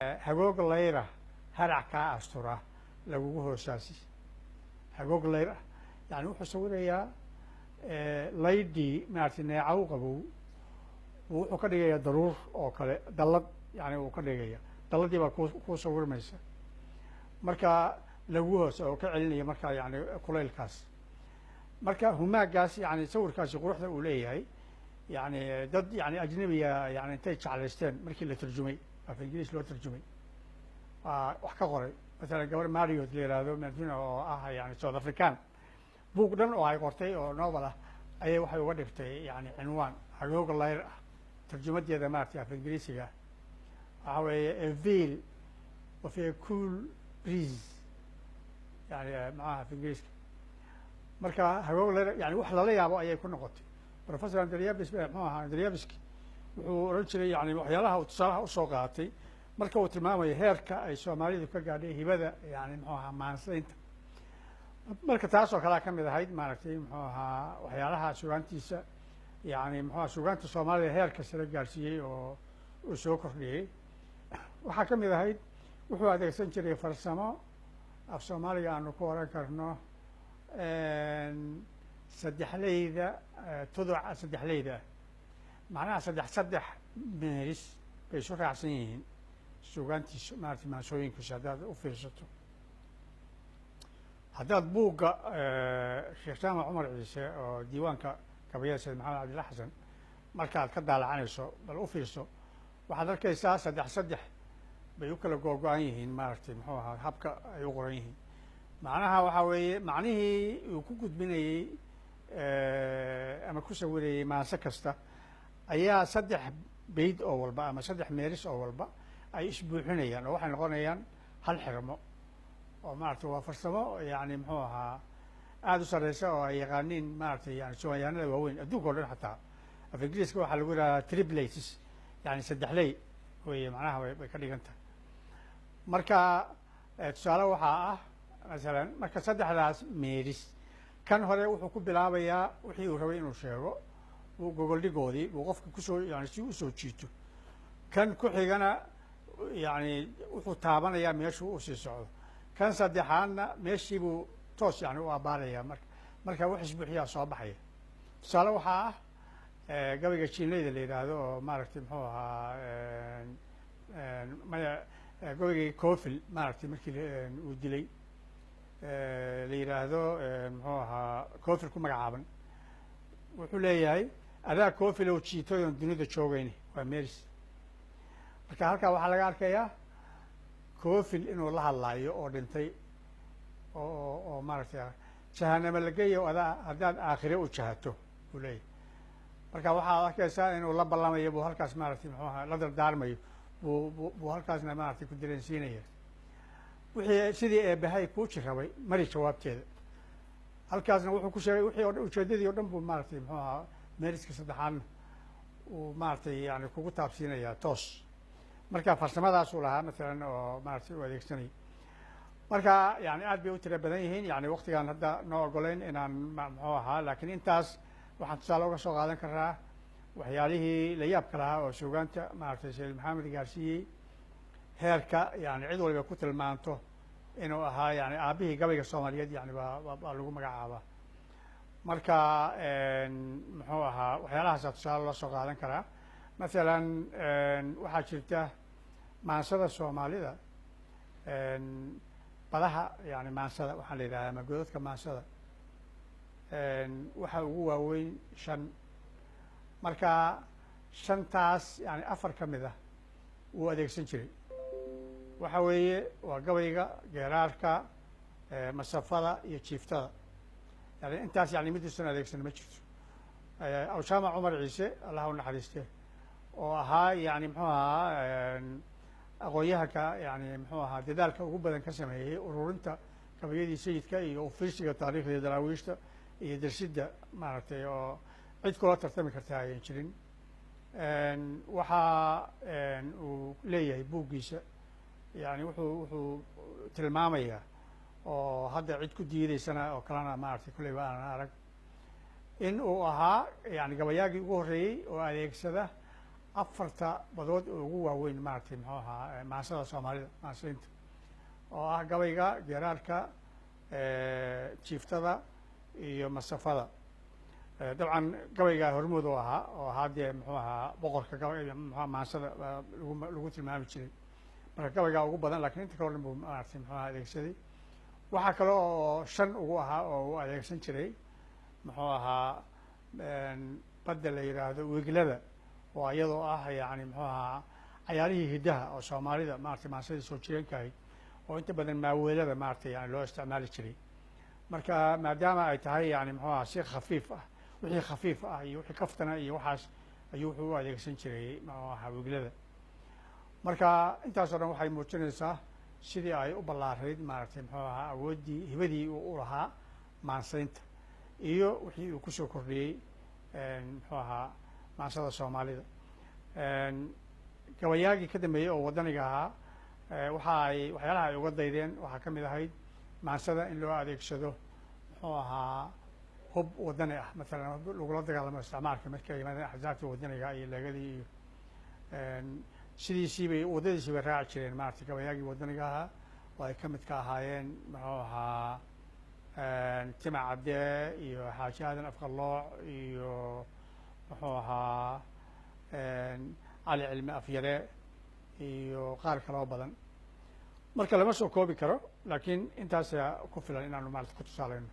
hagoog layra harac kaa astura lagugu hoosaasi hagoog layr ah yani wuxuu sawirayaa laydhii maaragtay neecaw qabow wuxuu ka dhigayaa daruur oo kale dallad yani uu ka dhigaya dalladii baa ku sawirmaysa marka lagu hoos oo ka celinaya markaa yani kulaylkaas marka humaagaas yani sawirkaasi quruxda uu leeyahay yani dad yani ajnabiya yani intay jeclaysteen markii la tarjumay af ingiriis loo tarjumay wax ka qoray masalan gabar mariot la yihahdo madina oo ah yani south african buug dhan oo ay qortay oo novel ah ayay waxay uga dhigtay yani cinwaan hagooga layr ah tarjumadeeda maaragtay af ingiriisiga waxa weeye a veil of a cool breeze yani macnaha af ingiriiska marka hagoog layr yani wax lala yaabo ayay ku noqotay professor andriabis muxuu ahaa andriabiski wuxuu oran jiray yani waxyaalaha uu tusaalaha usoo qaatay marka uu tilmaamayo heerka ay soomaalidu ka gaadhay hibada yani muxuu ahaa maansaynta marka taasoo kalea ka mid ahayd maaragtay muxuu ahaa waxyaalaha sugaantiisa yani muxuu aha sugaanta soomaalida heerka sare gaarsiiyey oo uu soo kordhiyey waxaa ka mid ahayd wuxuu adeegsan jiray farsamo af soomaaliga aanu ku oran karno saddexleyda tuduca saddexleyda ah macnaha saddex meeris bay isu raacsan yihiin sugaantiisa maaragtay maansooyinkiisa haddaad u fiirsato haddaad buugga sheekh jaamac cumar ciise oo diiwaanka gabayada sayd maxamed cabdilla xasan markaad ka daalacanayso bal u fiirso waxaad arkaysaa saddex bay u kala googo-an yihiin maaragtay muxuu ahaa habka ay u qoran yihiin macnaha waxaa weeye macnihii uu ku gudbinayey ama ku sawirayey maanse kasta ayaa saddex beyd oo walba ama saddex meeris oo walba ay isbuuxinayaan oo waxay noqonayaan hal xirmo oo maaragtay waa farsamo yani muxuu ahaa aada u sarreysa oo ay yaqaaniin maaragtay yani suwayaanada waaweyn adduunka o dhan xataa af ingiriiska waxaa lagu yidhahaa tripletes yani saddexley weye macnaha bay ka dhigan tahay marka tusaale waxaa ah masalan marka saddexdaas meeris kan hore wuxuu ku bilaabayaa wixii uu rabay inuu sheego gogoldhigoodii uu qofka kusoo yani si usoo jiito kan ku xigana yani wuxuu taabanayaa meeshuu usii socdo kan saddexaadna meeshiibuu toos yani u abaaraya marka wax isbuuxiyaa soo baxaya tusaale waxaa ah gabayga jiinleyda la yidhaahdo oo maaragtay muxuu ahaa maya gabaygii cofil maaragtay markii uu dilay la yidhaahdo muxuu ahaa cofil ku magacaaban wuxuu leeyahay adaa cofil oo jiitay oon dunida joogayni waa meris marka halkaa waxaa laga arkayaa cofil inuu la hadlaayo oo dhintay oo maaragtay jahanamo lageeyo adaa haddaad aakhire u jahato buu leeyahay marka waxaad arkaysaa inuu la ballamayo buu halkaas maaragtay muxuu ahaa la dardaarmayo buu halkaasna maaragtay ku dareensiinaya wixii sidii eebahay kuu jirrabay mari jawaabteeda halkaasna wuxuu ku sheegay wixii o dhan ujeedadii o dhan buu maaragtay muxuu ahaa meeriska saddexaadna uu maaragtay yani kugu taabsiinayaa toos marka farsamadaasuu lahaa masalan oo maaragtay u adeegsanay marka yani aad bay u tira badan yihiin yani waktigaan hadda noo ogoleyn inaan muxuu ahaa laakiin intaas waxaan tusaale uga soo qaadan karaa waxyaalihii la yaabka lahaa oo sugaanta maaragtay sheekh maxamed gaarsiiyey heerka yani cid waliba ku tilmaanto inuu ahaa yani aabihii gabayga soomaaliyeed yani baa lagu magacaabaa marka muxuu ahaa waxyaalahaasa tusaale loo soo qaadan karaa masalan waxaa jirta maansada soomaalida badaha yani maansada waxaa la yidhahdaa ama godadka maansada waxaa ugu waaweyn 5 marka 5taas yani 4 ka mid ah wuu adeegsan jiray waxa weeye waa gabayga geeraarka masafada iyo jiiftada yani intaas yani miduusan adeegsan ma jirto aw jaamac cumar ciise allah u naxariiste oo ahaa yani muxuu ahaa aqoon-yahanka yani muxuu ahaa dadaalka ugu badan ka sameeyey ururinta gabayadii sayidka iyo ufiirsiga taariikhda daraawiishta iyo darsidda maaragtay oo cid kula tartami karta ayan jirin waxaa uu leeyahay buuggiisa yani wuxuu tilmaamayaa oo hadda cid ku diidaysana oo kalena maaragtay kulleyba aanan arag in uu ahaa yani gabayaagii ugu horreeyey oo adeegsada afarta badood oo ugu waaweyn maaragtay muxuu ahaa maansada soomaalida maansooyinta oo ah gabayga geeraarka jiiftada iyo masafada dabcan gabaygaa hormood oo ahaa dee muxuu ahaa boqorka gabay mxua maansada lagu tilmaami jiray marka gabaygaa ugu badan lakiin inta kaleo dhan buu maaragtay muxuu aha adeegsaday waxaa kale oo shan ugu ahaa oo uu adeegsan jiray muxuu ahaa badda la yidhaahdo weglada oo iyadoo ah yani muxuu ahaa cayaarihii hiddaha oo soomaalida maratay maansadii soo jireenka ahayd oo inta badan maaweelada maratay yani loo isticmaali jiray marka maadaama ay tahay yani muxuu aha si khafiif ah wixii khafiif ah iyo wixii kaftana iyo waxaas ayuu wuxuu u adeegsan jiray muxuu ahaa weglada marka intaasoo dhan waxay muujinaysaa sidii ay u ballaarayd maaragtay muxuu ahaa awooddii hibadii uu u lahaa maansaynta iyo wixii uu kusoo kordhiyey muxuu ahaa maansada soomaalida gabayaagii ka dambeeyey oo waddaniga ahaa waxyaalaha ay uga daydeen waxaa ka mid ahayd maansada in loo adeegsado muxuu ahaa hub waddani ah matalan lagula dagaalamo isticmaalka markii ay yimaadeen axsaabtii waddaniga iyo leegadii iyo sidiisiibay waddadiisii bay raaci jireen maaragtay gabayaagii waddaniga ahaa oo ay ka mid ka ahaayeen muxuu ahaa tima cadde iyo xaaji aadan afqalooc iyo muxuu ahaa cali cilmi afyare iyo qaar kaloo badan marka lama soo koobi karo laakiin intaasa ku filan inaanu maarata ku tusaalayno